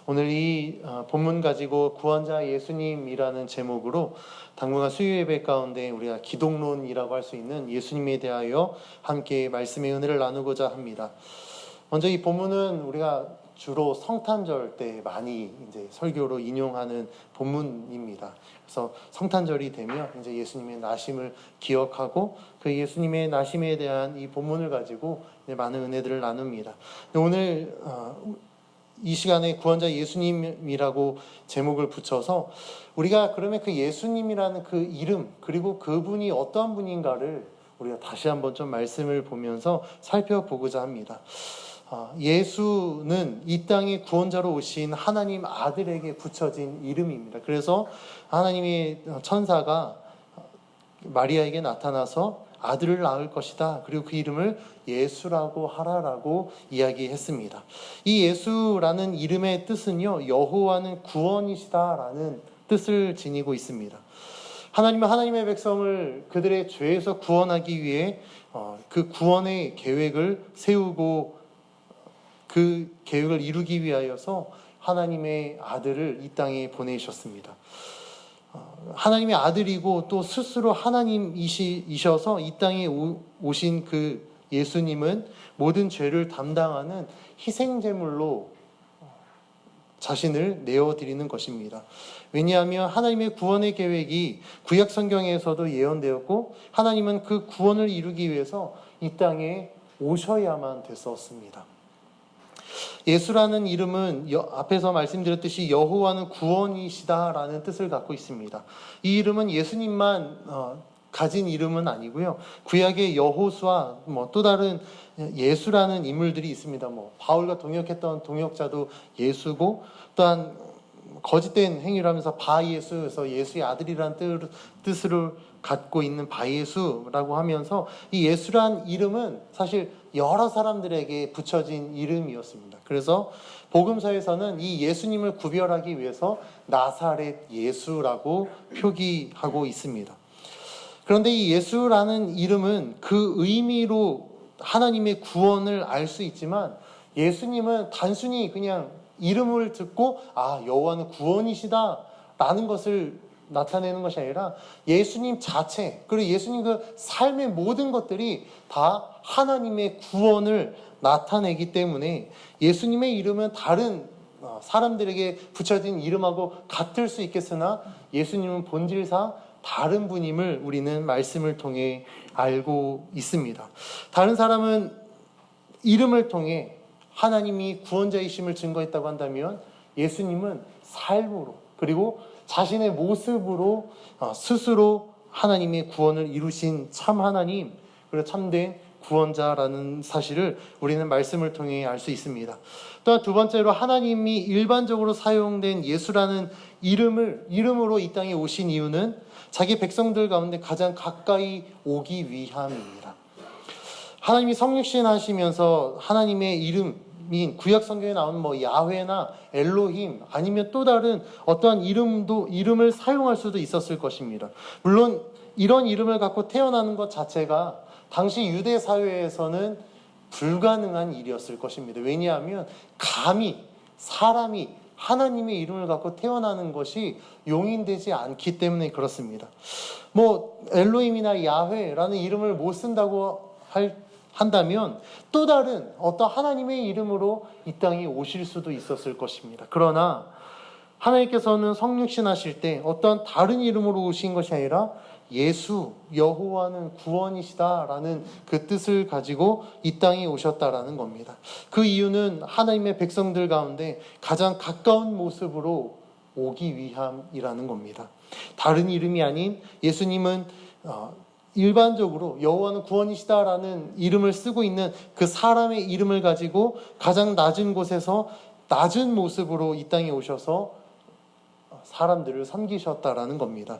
오늘 이 본문 가지고 구원자 예수님이라는 제목으로 당분간 수요 예배 가운데 우리가 기독론이라고 할 수 있는 예수님에 대하여 함께 말씀의 은혜를 나누고자 합니다. 먼저 이 본문은 우리가 주로 성탄절 때 많이 이제 설교로 인용하는 본문입니다. 그래서 성탄절이 되면 이제 예수님의 나심을 기억하고 그 예수님의 나심에 대한 이 본문을 가지고 많은 은혜들을 나눕니다. 오늘 이 시간에 구원자 예수님이라고 제목을 붙여서 우리가 그러면 그 예수님이라는 그 이름 그리고 그분이 어떠한 분인가를 우리가 다시 한번 좀 말씀을 보면서 살펴보고자 합니다. 예수는 이 땅에 구원자로 오신 하나님 아들에게 붙여진 이름입니다. 그래서 하나님의 천사가 마리아에게 나타나서 아들을 낳을 것이다. 그리고 그 이름을 예수라고 하라라고 이야기했습니다. 이 예수라는 이름의 뜻은요, 여호와는 구원이시다라는 뜻을 지니고 있습니다. 하나님은 하나님의 백성을 그들의 죄에서 구원하기 위해 그 구원의 계획을 세우고 그 계획을 이루기 위하여서 하나님의 아들을 이 땅에 보내셨습니다. 하나님의 아들이고 또 스스로 하나님이셔서 이 땅에 오신 그 예수님은 모든 죄를 담당하는 희생제물로 자신을 내어드리는 것입니다. 왜냐하면 하나님의 구원의 계획이 구약 성경에서도 예언되었고 하나님은 그 구원을 이루기 위해서 이 땅에 오셔야만 됐었습니다. 예수라는 이름은 앞에서 말씀드렸듯이 여호와는 구원이시다라는 뜻을 갖고 있습니다. 이 이름은 예수님만 가진 이름은 아니고요. 구약의 여호수아 또 다른 예수라는 인물들이 있습니다. 바울과 동역했던 동역자도 예수고 또한 거짓된 행위를 하면서 바예수에서 예수의 아들이라는 뜻을 갖고 있는 바예수라고 하면서 이 예수란 이름은 사실 여러 사람들에게 붙여진 이름이었습니다. 그래서 복음서에서는 이 예수님을 구별하기 위해서 나사렛 예수라고 표기하고 있습니다. 그런데 이 예수라는 이름은 그 의미로 하나님의 구원을 알 수 있지만 예수님은 단순히 그냥 이름을 듣고 여호와는 구원이시다 라는 것을 나타내는 것이 아니라 예수님 자체 그리고 예수님 그 삶의 모든 것들이 다 하나님의 구원을 나타내기 때문에 예수님의 이름은 다른 사람들에게 붙여진 이름하고 같을 수 있겠으나 예수님은 본질상 다른 분임을 우리는 말씀을 통해 알고 있습니다. 다른 사람은 이름을 통해 하나님이 구원자이심을 증거했다고 한다면 예수님은 삶으로 그리고 자신의 모습으로 스스로 하나님의 구원을 이루신 참 하나님 그리고 참된 구원자라는 사실을 우리는 말씀을 통해 알 수 있습니다. 또한 두 번째로 하나님이 일반적으로 사용된 예수라는 이름으로 이 땅에 오신 이유는 자기 백성들 가운데 가장 가까이 오기 위함입니다. 하나님이 성육신 하시면서 하나님의 이름인 구약 성경에 나오는 야훼나 엘로힘 아니면 또 다른 어떠한 이름을 사용할 수도 있었을 것입니다. 물론 이런 이름을 갖고 태어나는 것 자체가 당시 유대 사회에서는 불가능한 일이었을 것입니다. 왜냐하면 감히 사람이 하나님의 이름을 갖고 태어나는 것이 용인되지 않기 때문에 그렇습니다. 엘로힘이나 야훼라는 이름을 못 쓴다고 한다면 또 다른 어떤 하나님의 이름으로 이 땅에 오실 수도 있었을 것입니다. 그러나 하나님께서는 성육신 하실 때 어떤 다른 이름으로 오신 것이 아니라 예수, 여호와는 구원이시다라는 그 뜻을 가지고 이 땅에 오셨다라는 겁니다. 그 이유는 하나님의 백성들 가운데 가장 가까운 모습으로 오기 위함이라는 겁니다. 다른 이름이 아닌 예수님은 일반적으로 여호와는 구원이시다라는 이름을 쓰고 있는 그 사람의 이름을 가지고 가장 낮은 곳에서 낮은 모습으로 이 땅에 오셔서 사람들을 섬기셨다라는 겁니다.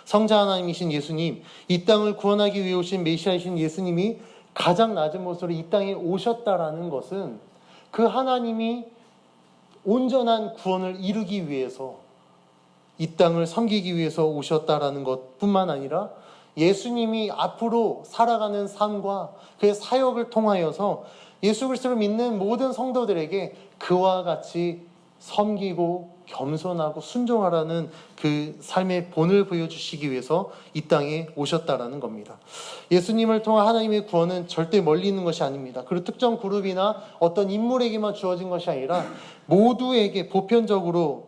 성자 하나님이신 예수님, 이 땅을 구원하기 위해 오신 메시아이신 예수님이 가장 낮은 모습으로 이 땅에 오셨다라는 것은 그 하나님이 온전한 구원을 이루기 위해서 이 땅을 섬기기 위해서 오셨다라는 것뿐만 아니라 예수님이 앞으로 살아가는 삶과 그의 사역을 통하여서 예수 그리스도를 믿는 모든 성도들에게 그와 같이 섬기고 겸손하고 순종하라는 그 삶의 본을 보여주시기 위해서 이 땅에 오셨다라는 겁니다. 예수님을 통한 하나님의 구원은 절대 멀리 있는 것이 아닙니다. 그리고 특정 그룹이나 어떤 인물에게만 주어진 것이 아니라 모두에게 보편적으로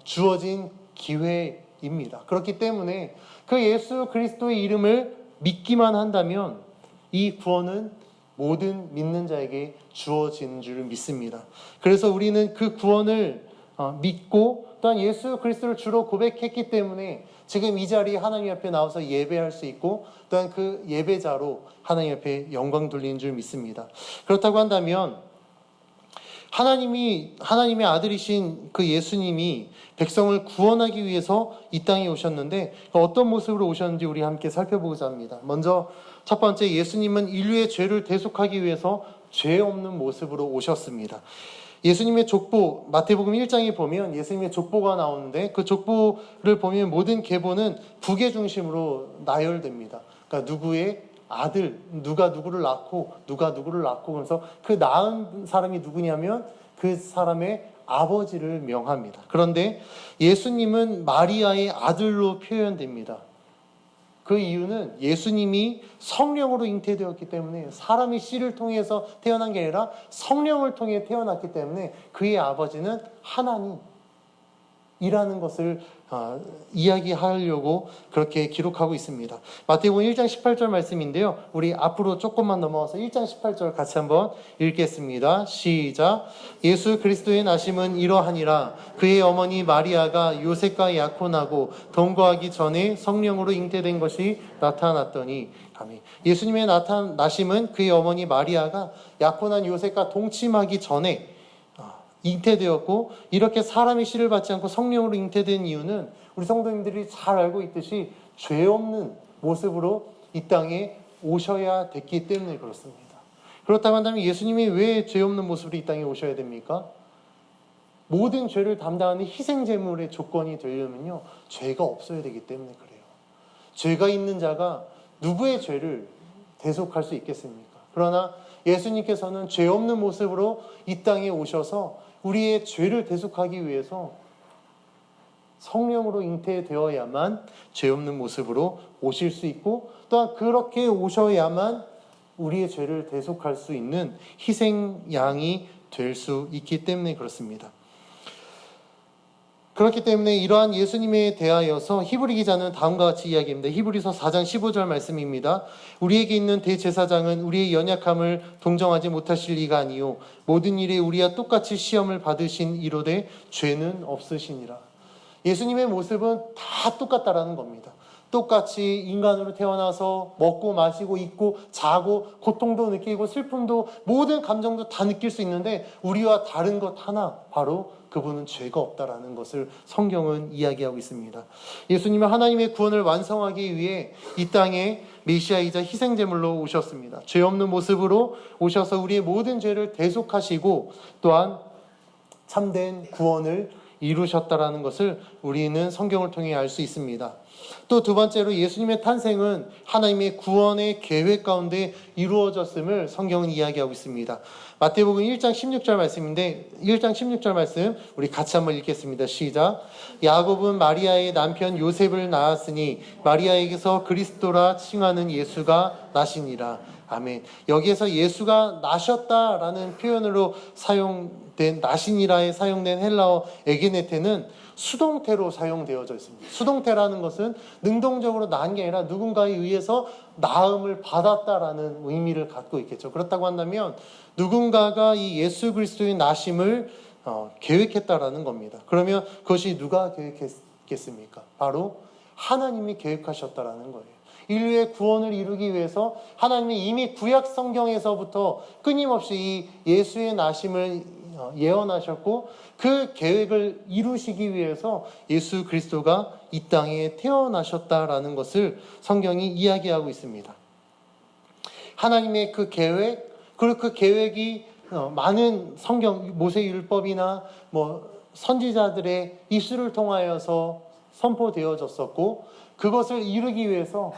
주어진 기회입니다. 그렇기 때문에 그 예수 그리스도의 이름을 믿기만 한다면 이 구원은 모든 믿는 자에게 주어지는 줄 믿습니다. 그래서 우리는 그 구원을 믿고 또한 예수 그리스도를 주로 고백했기 때문에 지금 이 자리에 하나님 앞에 나와서 예배할 수 있고 또한 그 예배자로 하나님 앞에 영광 돌리는 줄 믿습니다. 그렇다고 한다면 하나님의 아들이신 그 예수님이 백성을 구원하기 위해서 이 땅에 오셨는데 어떤 모습으로 오셨는지 우리 함께 살펴보고자 합니다. 먼저 첫 번째, 예수님은 인류의 죄를 대속하기 위해서 죄 없는 모습으로 오셨습니다. 예수님의 족보, 마태복음 1장에 보면 예수님의 족보가 나오는데 그 족보를 보면 모든 계보는 북의 중심으로 나열됩니다. 그러니까 누구의 아들, 누가 누구를 낳고 누가 누구를 낳고, 그래서 그 낳은 사람이 누구냐면 그 사람의 아버지를 명합니다. 그런데 예수님은 마리아의 아들로 표현됩니다. 그 이유는 예수님이 성령으로 잉태되었기 때문에, 사람이 씨를 통해서 태어난 게 아니라 성령을 통해 태어났기 때문에 그의 아버지는 하나님이라는 것을 이야기하려고 그렇게 기록하고 있습니다. 마태복음 1장 18절 말씀인데요. 우리 앞으로 조금만 넘어가서 1장 18절 같이 한번 읽겠습니다. 시작. 예수 그리스도의 나심은 이러하니라. 그의 어머니 마리아가 요셉과 약혼하고 동거하기 전에 성령으로 잉태된 것이 나타났더니. 아멘. 예수님의 나심은 그의 어머니 마리아가 약혼한 요셉과 동침하기 전에 잉태되었고, 이렇게 사람의 씨를 받지 않고 성령으로 잉태된 이유는 우리 성도님들이 잘 알고 있듯이 죄 없는 모습으로 이 땅에 오셔야 됐기 때문에 그렇습니다. 그렇다고 한다면 예수님이 왜 죄 없는 모습으로 이 땅에 오셔야 됩니까? 모든 죄를 담당하는 희생제물의 조건이 되려면요, 죄가 없어야 되기 때문에 그래요. 죄가 있는 자가 누구의 죄를 대속할 수 있겠습니까? 그러나 예수님께서는 죄 없는 모습으로 이 땅에 오셔서 우리의 죄를 대속하기 위해서 성령으로 잉태되어야만 죄 없는 모습으로 오실 수 있고, 또한 그렇게 오셔야만 우리의 죄를 대속할 수 있는 희생양이 될 수 있기 때문에 그렇습니다. 그렇기 때문에 이러한 예수님에 대하여서 히브리 기자는 다음과 같이 이야기합니다. 히브리서 4장 15절 말씀입니다. 우리에게 있는 대제사장은 우리의 연약함을 동정하지 못하실 리가 아니요 모든 일에 우리와 똑같이 시험을 받으신 이로되 죄는 없으시니라. 예수님의 모습은 다 똑같다라는 겁니다. 똑같이 인간으로 태어나서 먹고 마시고 입고 자고 고통도 느끼고 슬픔도 모든 감정도 다 느낄 수 있는데 우리와 다른 것 하나, 바로 그분은 죄가 없다라는 것을 성경은 이야기하고 있습니다. 예수님은 하나님의 구원을 완성하기 위해 이 땅에 메시아이자 희생제물로 오셨습니다. 죄 없는 모습으로 오셔서 우리의 모든 죄를 대속하시고 또한 참된 구원을 이루셨다라는 것을 우리는 성경을 통해 알 수 있습니다. 또 두 번째로 예수님의 탄생은 하나님의 구원의 계획 가운데 이루어졌음을 성경은 이야기하고 있습니다. 마태복음 1장 16절 말씀인데 1장 16절 말씀 우리 같이 한번 읽겠습니다. 시작. 야곱은 마리아의 남편 요셉을 낳았으니 마리아에게서 그리스도라 칭하는 예수가 나시니라. 아멘. 여기에서 예수가 나셨다라는 표현으로 사용된 나시니라에 사용된 헬라어 에게네테는 수동태로 사용되어져 있습니다. 수동태라는 것은 능동적으로 낳은 게 아니라 누군가에 의해서 낳음을 받았다라는 의미를 갖고 있겠죠. 그렇다고 한다면 누군가가 이 예수 그리스도의 나심을 계획했다라는 겁니다. 그러면 그것이 누가 계획했겠습니까? 바로 하나님이 계획하셨다라는 거예요. 인류의 구원을 이루기 위해서 하나님이 이미 구약 성경에서부터 끊임없이 이 예수의 나심을 예언하셨고, 그 계획을 이루시기 위해서 예수 그리스도가 이 땅에 태어나셨다라는 것을 성경이 이야기하고 있습니다. 하나님의 그 계획, 그리고 그 계획이 많은 성경 모세율법이나 선지자들의 입술을 통하여서 선포되어졌었고, 그것을 이루기 위해서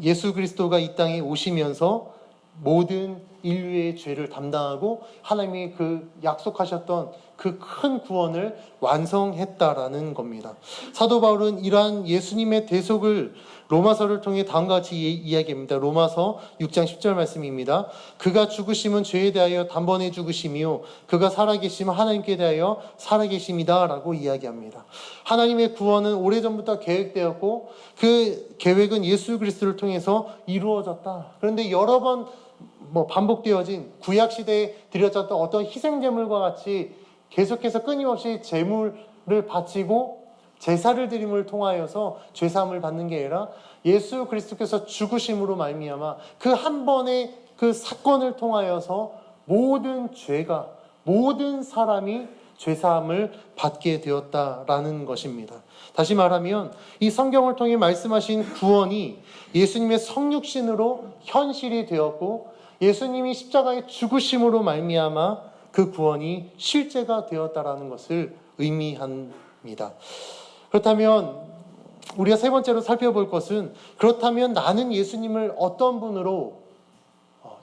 예수 그리스도가 이 땅에 오시면서 모든 인류의 죄를 담당하고 하나님이 그 약속하셨던 그 큰 구원을 완성했다라는 겁니다. 사도 바울은 이러한 예수님의 대속을 로마서를 통해 다음과 같이 이야기합니다. 로마서 6장 10절 말씀입니다. 그가 죽으심은 죄에 대하여 단번에 죽으심이요 그가 살아계심은 하나님께 대하여 살아계심이다 라고 이야기합니다. 하나님의 구원은 오래전부터 계획되었고 그 계획은 예수 그리스도를 통해서 이루어졌다. 그런데 여러 번 반복되어진 구약시대에 드려졌던 어떤 희생제물과 같이 계속해서 끊임없이 제물을 바치고 제사를 드림을 통하여서 죄사함을 받는 게 아니라 예수 그리스도께서 죽으심으로 말미암아 그 한 번의 그 사건을 통하여서 모든 죄가 모든 사람이 죄사함을 받게 되었다라는 것입니다. 다시 말하면 이 성경을 통해 말씀하신 구원이 예수님의 성육신으로 현실이 되었고 예수님이 십자가의 죽으심으로 말미암아 그 구원이 실제가 되었다라는 것을 의미합니다. 그렇다면 우리가 세 번째로 살펴볼 것은 그렇다면 나는 예수님을 어떤 분으로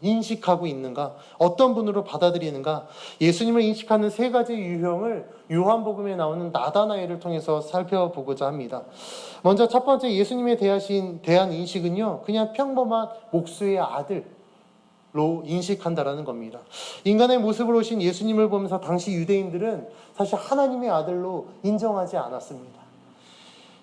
인식하고 있는가? 어떤 분으로 받아들이는가? 예수님을 인식하는 세 가지 유형을 요한복음에 나오는 나다나엘을 통해서 살펴보고자 합니다. 먼저 첫 번째 예수님에 대한 인식은요, 그냥 평범한 목수의 아들로 인식한다라는 겁니다. 인간의 모습으로 오신 예수님을 보면서 당시 유대인들은 사실 하나님의 아들로 인정하지 않았습니다.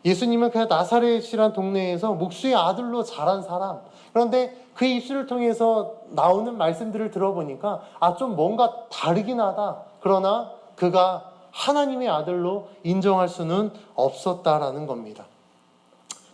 예수님은 그냥 나사렛이란 동네에서 목수의 아들로 자란 사람. 그런데 그 입술을 통해서 나오는 말씀들을 들어보니까 좀 뭔가 다르긴 하다. 그러나 그가 하나님의 아들로 인정할 수는 없었다라는 겁니다.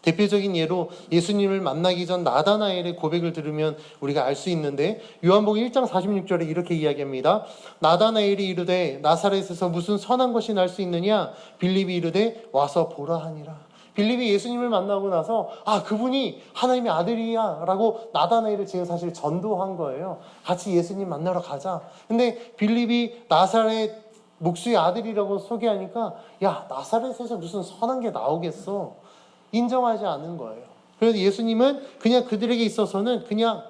대표적인 예로 예수님을 만나기 전 나다나엘의 고백을 들으면 우리가 알 수 있는데 요한복음 1장 46절에 이렇게 이야기합니다. 나다나엘이 이르되 나사렛에서 무슨 선한 것이 날 수 있느냐? 빌립이 이르되 와서 보라 하니라. 빌립이 예수님을 만나고 나서 그분이 하나님의 아들이야 라고 나다나엘을 지금 사실 전도한 거예요. 같이 예수님 만나러 가자. 근데 빌립이 나사렛 목수의 아들이라고 소개하니까 나사렛에서 무슨 선한 게 나오겠어. 인정하지 않는 거예요. 그래서 예수님은 그냥 그들에게 있어서는 그냥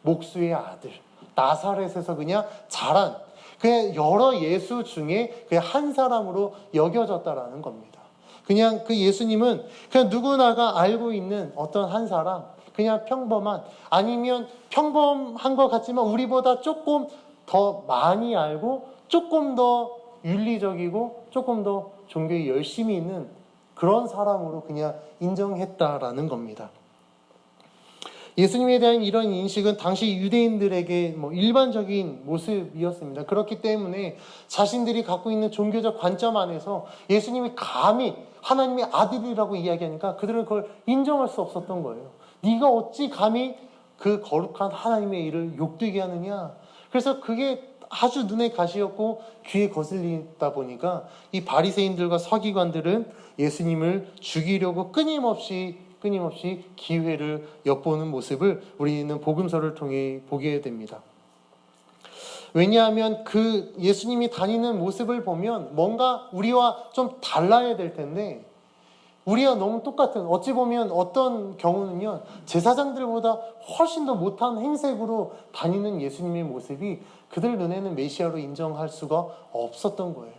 목수의 아들, 나사렛에서 그냥 자란 그냥 여러 예수 중에 그냥 한 사람으로 여겨졌다라는 겁니다. 그냥 그 예수님은 그냥 누구나가 알고 있는 어떤 한 사람, 그냥 평범한, 아니면 평범한 것 같지만 우리보다 조금 더 많이 알고 조금 더 윤리적이고 조금 더 종교에 열심히 있는 그런 사람으로 그냥 인정했다라는 겁니다. 예수님에 대한 이런 인식은 당시 유대인들에게 일반적인 모습이었습니다. 그렇기 때문에 자신들이 갖고 있는 종교적 관점 안에서 예수님이 감히 하나님의 아들이라고 이야기하니까 그들은 그걸 인정할 수 없었던 거예요. 네가 어찌 감히 그 거룩한 하나님의 일을 욕되게 하느냐. 그래서 그게 아주 눈에 가시였고 귀에 거슬리다 보니까 이 바리새인들과 서기관들은 예수님을 죽이려고 끊임없이 기회를 엿보는 모습을 우리는 복음서를 통해 보게 됩니다. 왜냐하면 그 예수님이 다니는 모습을 보면 뭔가 우리와 좀 달라야 될 텐데 우리가 너무 똑같은, 어찌 보면 어떤 경우는요 제사장들보다 훨씬 더 못한 행색으로 다니는 예수님의 모습이 그들 눈에는 메시아로 인정할 수가 없었던 거예요.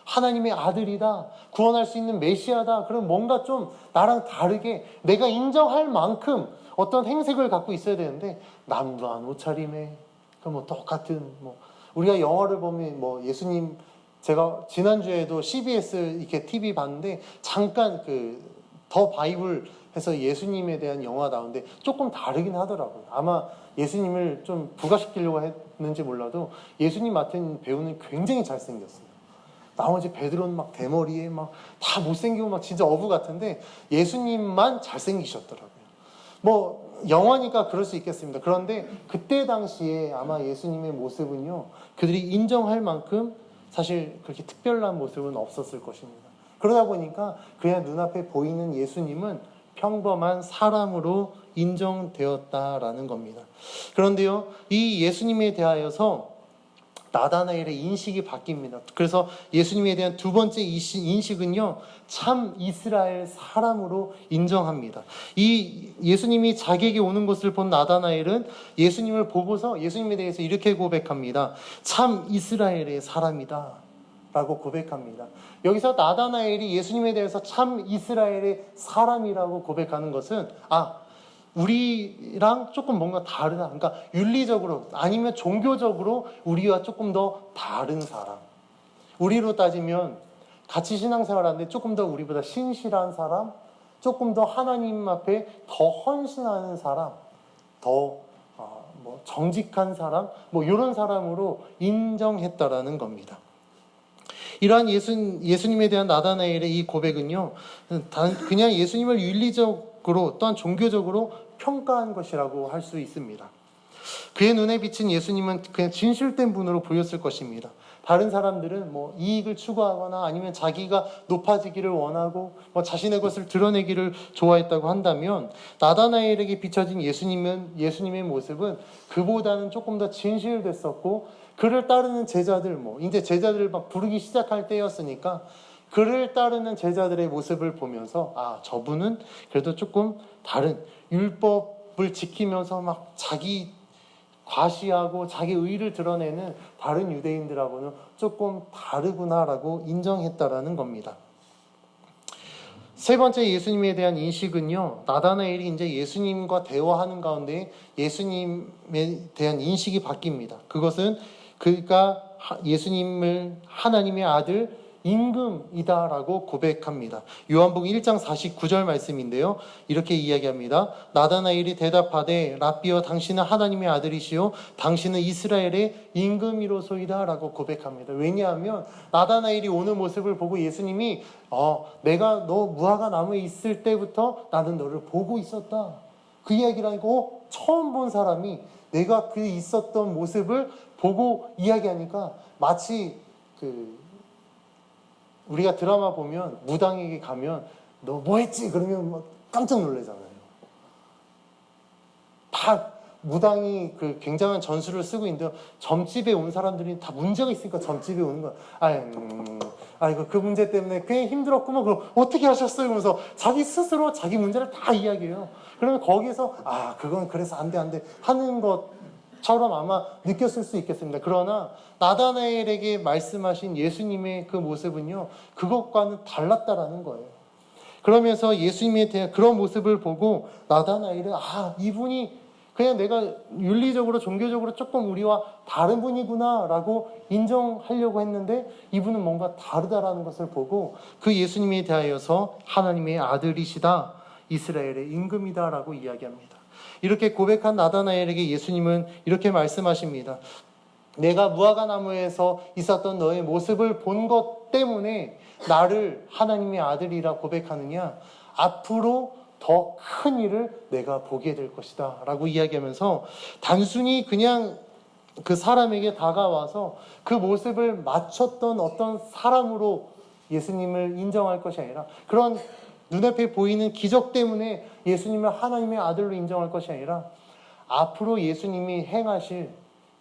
하나님의 아들이다, 구원할 수 있는 메시아다, 그럼 뭔가 좀 나랑 다르게 내가 인정할 만큼 어떤 행색을 갖고 있어야 되는데 남도 안 옷차림에 똑같은 우리가 영화를 보면 예수님, 제가 지난주에도 CBS 이렇게 TV 봤는데 잠깐 더 바이블 해서 예수님에 대한 영화 나오는데 조금 다르긴 하더라고요. 아마 예수님을 좀 부각시키려고 했는지 몰라도 예수님 맡은 배우는 굉장히 잘생겼어요. 나머지 베드로는 대머리에 다 못생기고 진짜 어부 같은데 예수님만 잘생기셨더라고요. 영화니까 그럴 수 있겠습니다. 그런데 그때 당시에 아마 예수님의 모습은요 그들이 인정할 만큼 사실 그렇게 특별한 모습은 없었을 것입니다. 그러다 보니까 그냥 눈앞에 보이는 예수님은 평범한 사람으로 인정되었다라는 겁니다. 그런데요, 이 예수님에 대하여서 나다나엘의 인식이 바뀝니다. 그래서 예수님에 대한 두 번째 인식은요, 참 이스라엘 사람으로 인정합니다. 이 예수님이 자기에게 오는 것을 본 나다나엘은 예수님을 보고서 예수님에 대해서 이렇게 고백합니다. 참 이스라엘의 사람이다 라고 고백합니다. 여기서 나다나엘이 예수님에 대해서 참 이스라엘의 사람이라고 고백하는 것은 우리랑 조금 뭔가 다르다. 그러니까 윤리적으로 아니면 종교적으로 우리와 조금 더 다른 사람. 우리로 따지면 같이 신앙생활하는데 조금 더 우리보다 신실한 사람, 조금 더 하나님 앞에 더 헌신하는 사람, 더 정직한 사람, 이런 사람으로 인정했다라는 겁니다. 이러한 예수님에 대한 나다나엘의 이 고백은요, 그냥 예수님을 윤리적으로 또한 종교적으로 평가한 것이라고 할 수 있습니다. 그의 눈에 비친 예수님은 그냥 진실된 분으로 보였을 것입니다. 다른 사람들은 이익을 추구하거나 아니면 자기가 높아지기를 원하고 자신의 것을 드러내기를 좋아했다고 한다면, 나다나엘에게 비춰진 예수님의 모습은 그보다는 조금 더 진실됐었고, 그를 따르는 제자들, 이제 제자들을 막 부르기 시작할 때였으니까 그를 따르는 제자들의 모습을 보면서 저분은 그래도 조금 다른, 율법을 지키면서 막 자기 과시하고 자기 의의를 드러내는 다른 유대인들하고는 조금 다르구나라고 인정했다라는 겁니다. 세 번째 예수님에 대한 인식은요, 나다나엘이 이제 예수님과 대화하는 가운데 예수님에 대한 인식이 바뀝니다. 그것은 그가 예수님을 하나님의 아들 임금이다라고 고백합니다. 요한복음 1장 49절 말씀인데요, 이렇게 이야기합니다. 나다나엘이 대답하되 랍비여, 당신은 하나님의 아들이시요 당신은 이스라엘의 임금이로소이다 라고 고백합니다. 왜냐하면 나다나엘이 오는 모습을 보고 예수님이 내가 너 무화과 나무에 있을 때부터 나는 너를 보고 있었다, 그 이야기를 하고 처음 본 사람이 내가 그 있었던 모습을 보고 이야기하니까 마치 우리가 드라마 보면 무당에게 가면 너 뭐 했지? 그러면 막 깜짝 놀라잖아요. 다 무당이 굉장한 전술을 쓰고 있는데 점집에 온 사람들이 다 문제가 있으니까 점집에 오는 거야. 그 문제 때문에 꽤 힘들었구만. 그럼 어떻게 하셨어요? 그러면서 자기 스스로 자기 문제를 다 이야기해요. 그러면 거기서 그건 그래서 안 돼 하는 것처럼 아마 느꼈을 수 있겠습니다. 그러나 나다나엘에게 말씀하신 예수님의 그 모습은요, 그것과는 달랐다라는 거예요. 그러면서 예수님에 대한 그런 모습을 보고 나다나엘은 이분이 그냥 내가 윤리적으로 종교적으로 조금 우리와 다른 분이구나 라고 인정하려고 했는데 이분은 뭔가 다르다라는 것을 보고 그 예수님에 대하여서 하나님의 아들이시다, 이스라엘의 임금이다 라고 이야기합니다. 이렇게 고백한 나다나엘에게 예수님은 이렇게 말씀하십니다. 내가 무화과 나무에서 있었던 너의 모습을 본 것 때문에 나를 하나님의 아들이라 고백하느냐? 앞으로 더 큰 일을 내가 보게 될 것이다 라고 이야기하면서 단순히 그냥 그 사람에게 다가와서 그 모습을 맞췄던 어떤 사람으로 예수님을 인정할 것이 아니라, 그런 눈앞에 보이는 기적 때문에 예수님을 하나님의 아들로 인정할 것이 아니라 앞으로 예수님이 행하실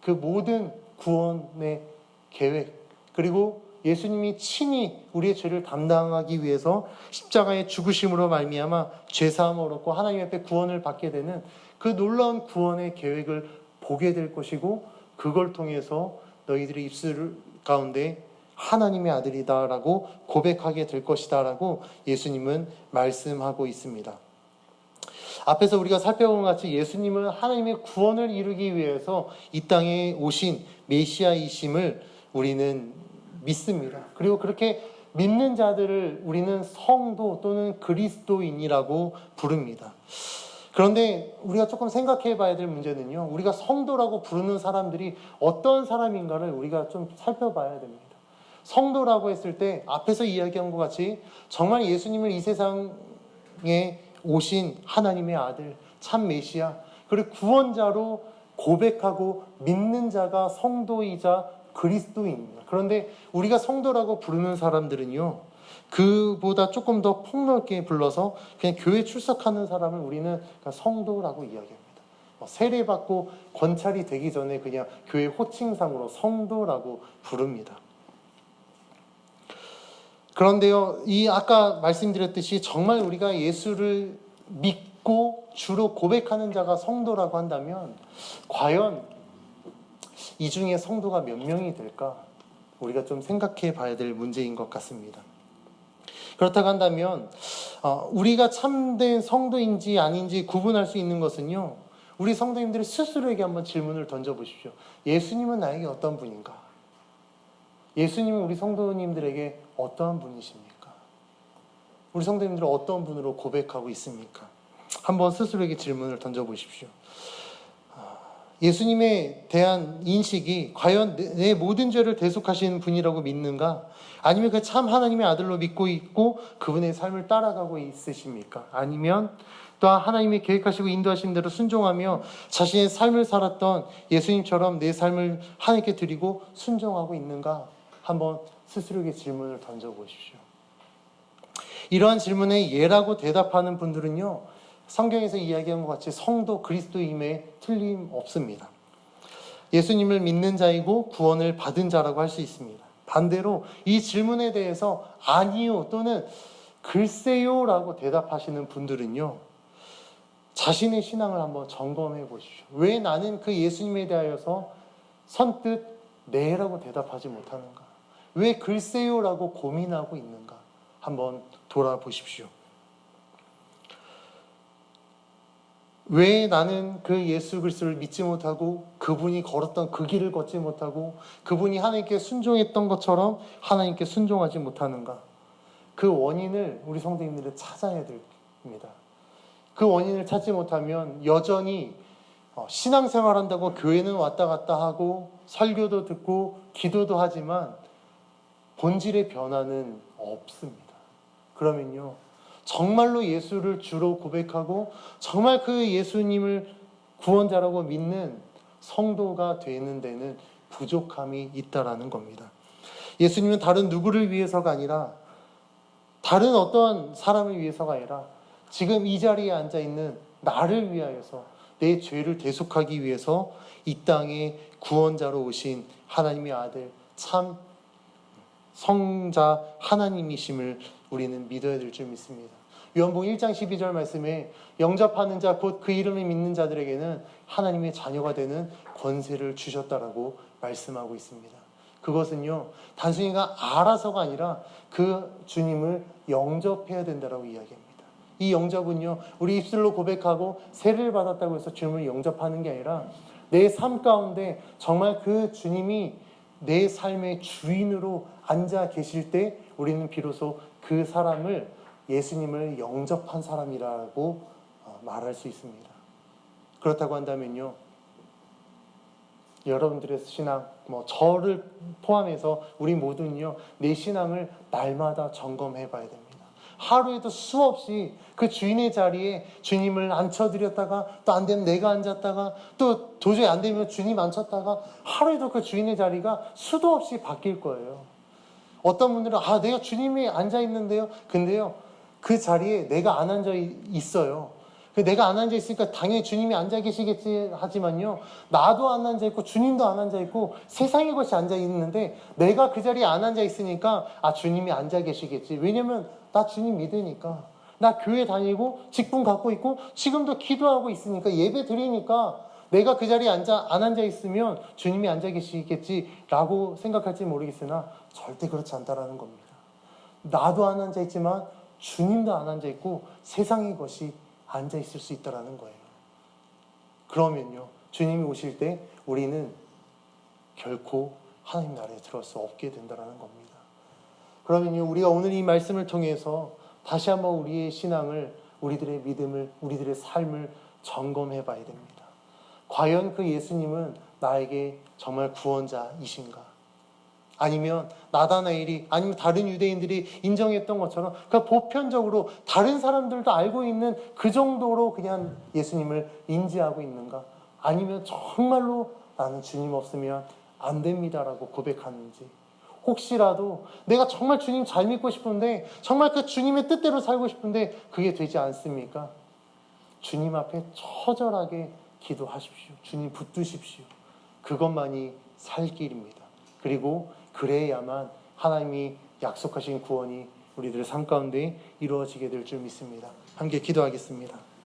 그 모든 구원의 계획, 그리고 예수님이 친히 우리의 죄를 담당하기 위해서 십자가의 죽으심으로 말미암아 죄사함을 얻고 하나님 앞에 구원을 받게 되는 그 놀라운 구원의 계획을 보게 될 것이고, 그걸 통해서 너희들의 입술 가운데 하나님의 아들이다라고 고백하게 될 것이다라고 예수님은 말씀하고 있습니다. 앞에서 우리가 살펴본 같이 예수님은 하나님의 구원을 이루기 위해서 이 땅에 오신 메시아이심을 우리는 믿습니다. 그리고 그렇게 믿는 자들을 우리는 성도 또는 그리스도인이라고 부릅니다. 그런데 우리가 조금 생각해 봐야 될 문제는요, 우리가 성도라고 부르는 사람들이 어떤 사람인가를 우리가 좀 살펴봐야 됩니다. 성도라고 했을 때 앞에서 이야기한 것 같이 정말 예수님을 이 세상에 오신 하나님의 아들, 참 메시아, 그리고 구원자로 고백하고 믿는 자가 성도이자 그리스도인입니다. 그런데 우리가 성도라고 부르는 사람들은요, 그보다 조금 더 폭넓게 불러서 그냥 교회 출석하는 사람을 우리는 성도라고 이야기합니다. 세례받고 권찰이 되기 전에 그냥 교회 호칭상으로 성도라고 부릅니다. 그런데요, 이 아까 말씀드렸듯이 정말 우리가 예수를 믿고 주로 고백하는 자가 성도라고 한다면 과연 이 중에 성도가 몇 명이 될까? 우리가 좀 생각해 봐야 될 문제인 것 같습니다. 그렇다고 한다면 우리가 참된 성도인지 아닌지 구분할 수 있는 것은요, 우리 성도님들이 스스로에게 한번 질문을 던져보십시오. 예수님은 나에게 어떤 분인가? 예수님은 우리 성도님들에게 어떠한 분이십니까? 우리 성도님들은 어떤 분으로 고백하고 있습니까? 한번 스스로에게 질문을 던져보십시오. 예수님에 대한 인식이 과연 내 모든 죄를 대속하시는 분이라고 믿는가? 아니면 그 참 하나님의 아들로 믿고 있고 그분의 삶을 따라가고 있으십니까? 아니면 또한 하나님이 계획하시고 인도하신 대로 순종하며 자신의 삶을 살았던 예수님처럼 내 삶을 하나님께 드리고 순종하고 있는가? 한번 스스로에게 질문을 던져보십시오. 이러한 질문에 예라고 대답하는 분들은요, 성경에서 이야기한 것 같이 성도 그리스도임에 틀림없습니다. 예수님을 믿는 자이고 구원을 받은 자라고 할 수 있습니다. 반대로 이 질문에 대해서 아니요 또는 글쎄요라고 대답하시는 분들은요, 자신의 신앙을 한번 점검해 보십시오. 왜 나는 그 예수님에 대하여서 선뜻 네라고 대답하지 못하는가? 왜 글쎄요라고 고민하고 있는가? 한번 돌아보십시오. 왜 나는 그 예수 그리스도를 믿지 못하고 그분이 걸었던 그 길을 걷지 못하고 그분이 하나님께 순종했던 것처럼 하나님께 순종하지 못하는가? 그 원인을 우리 성도님들은 찾아야 됩니다. 그 원인을 찾지 못하면 여전히 신앙생활한다고 교회는 왔다 갔다 하고 설교도 듣고 기도도 하지만 본질의 변화는 없습니다. 그러면요, 정말로 예수를 주로 고백하고 정말 그 예수님을 구원자라고 믿는 성도가 되는 데는 부족함이 있다라는 겁니다. 예수님은 다른 누구를 위해서가 아니라 다른 어떤 사람을 위해서가 아니라 지금 이 자리에 앉아있는 나를 위하여서 내 죄를 대속하기 위해서 이 땅에 구원자로 오신 하나님의 아들 참 성자 하나님이심을 우리는 믿어야 될 줄 믿습니다. 요한복음 1장 12절 말씀에 영접하는 자 곧 그 이름을 믿는 자들에게는 하나님의 자녀가 되는 권세를 주셨다라고 말씀하고 있습니다. 그것은요, 단순히가 알아서가 아니라 그 주님을 영접해야 된다라고 이야기합니다. 이 영접은요, 우리 입술로 고백하고 세례를 받았다고 해서 주님을 영접하는 게 아니라 내 삶 가운데 정말 그 주님이 내 삶의 주인으로 앉아 계실 때 우리는 비로소 그 사람을 예수님을 영접한 사람이라고 말할 수 있습니다. 그렇다고 한다면요, 여러분들의 신앙, 저를 포함해서 우리 모두는요, 내 신앙을 날마다 점검해 봐야 됩니다. 하루에도 수없이 그 주인의 자리에 주님을 앉혀드렸다가 또 안 되면 내가 앉았다가 또 도저히 안 되면 주님 앉혔다가 하루에도 그 주인의 자리가 수도 없이 바뀔 거예요. 어떤 분들은 내가 주님이 앉아 있는데요. 근데요, 그 자리에 내가 안 앉아 있어요. 내가 안 앉아 있으니까 당연히 주님이 앉아 계시겠지 하지만요, 나도 안 앉아 있고 주님도 안 앉아 있고 세상의 것이 앉아 있는데 내가 그 자리에 안 앉아 있으니까 주님이 앉아 계시겠지. 왜냐면 나 주님 믿으니까, 나 교회 다니고 직분 갖고 있고 지금도 기도하고 있으니까 예배 드리니까 내가 그 자리에 안 앉아 있으면 주님이 앉아 계시겠지라고 생각할지 모르겠으나 절대 그렇지 않다라는 겁니다. 나도 안 앉아 있지만 주님도 안 앉아 있고 세상의 것이 앉아 있을 수 있다라는 거예요. 그러면요, 주님이 오실 때 우리는 결코 하나님 나라에 들어갈 수 없게 된다라는 겁니다. 그러면요, 우리가 오늘 이 말씀을 통해서 다시 한번 우리의 신앙을, 우리들의 믿음을, 우리들의 삶을 점검해 봐야 됩니다. 과연 그 예수님은 나에게 정말 구원자이신가? 아니면 나다나엘이, 아니면 다른 유대인들이 인정했던 것처럼 그 보편적으로 다른 사람들도 알고 있는 그 정도로 그냥 예수님을 인지하고 있는가? 아니면 정말로 나는 주님 없으면 안 됩니다라고 고백하는지, 혹시라도 내가 정말 주님 잘 믿고 싶은데 정말 그 주님의 뜻대로 살고 싶은데 그게 되지 않습니까? 주님 앞에 처절하게 기도하십시오. 주님 붙드십시오. 그것만이 살 길입니다. 그리고 그래야만 하나님이 약속하신 구원이 우리들의 삶 가운데 이루어지게 될 줄 믿습니다. 함께 기도하겠습니다.